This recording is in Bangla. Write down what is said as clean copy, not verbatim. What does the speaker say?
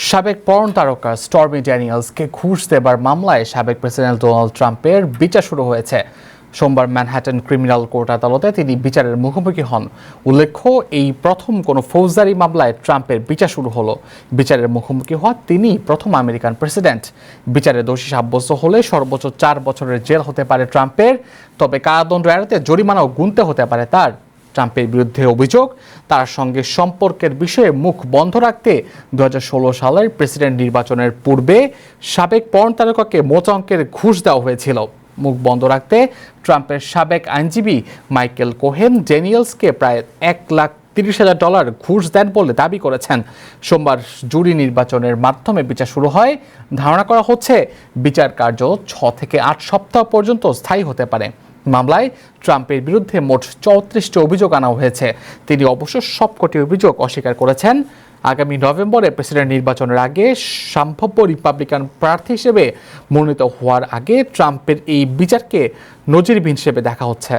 সাবেক পর্ন তারকা স্টর্মি ড্যানিয়েলসকে ঘুষ দেবার মামলায় সাবেক প্রেসিডেন্ট ডোনাল্ড ট্রাম্পের বিচার শুরু হয়েছে। সোমবার ম্যানহাটন ক্রিমিনাল কোর্ট আদালতে তিনি বিচারের মুখোমুখি হন। উল্লেখ্য, এই প্রথম কোনো ফৌজদারি মামলায় ট্রাম্পের বিচার শুরু হলো। বিচারের মুখোমুখি হওয়া তিনি প্রথম আমেরিকান প্রেসিডেন্ট। বিচারে দোষী সাব্যস্ত হলে সর্বোচ্চ 4 বছরের জেল হতে পারে ট্রাম্পের, তবে কারাদণ্ড এড়াতে জরিমানাও গুনতে হতে পারে তার। ট্রাম্পের বিরুদ্ধে অভিযোগ, তার সঙ্গে সম্পর্কের বিষয়ে মুখ বন্ধ রাখতে 2016 সালের প্রেসিডেন্ট নির্বাচনের পূর্বে সাবেক পর্ন তারকাকে মোটা অঙ্কের ঘুষ দেওয়া হয়েছিল। মুখ বন্ধ রাখতে ট্রাম্পের সাবেক আইনজীবী মাইকেল কোহেন ড্যানিয়েলসকে প্রায় $1,30,000 ঘুষ দেন বলে দাবি করেছেন। সোমবার জুরি নির্বাচনের মাধ্যমে বিচার শুরু হয়। ধারণা করা হচ্ছে বিচার কার্য 6 থেকে 8 সপ্তাহ পর্যন্ত স্থায়ী হতে পারে। মামলায় ট্রাম্পের বিরুদ্ধে মোট 34টি অভিযোগ আনা হয়েছে। তিনি অবশ্য সবকটি অভিযোগ অস্বীকার করেছেন। আগামী নভেম্বরে প্রেসিডেন্ট নির্বাচনের আগে সম্ভাব্য রিপাবলিকান প্রার্থী হিসেবে মনোনীত হওয়ার আগে ট্রাম্পের এই বিচারকে নজিরবিহীন হিসেবে দেখা হচ্ছে।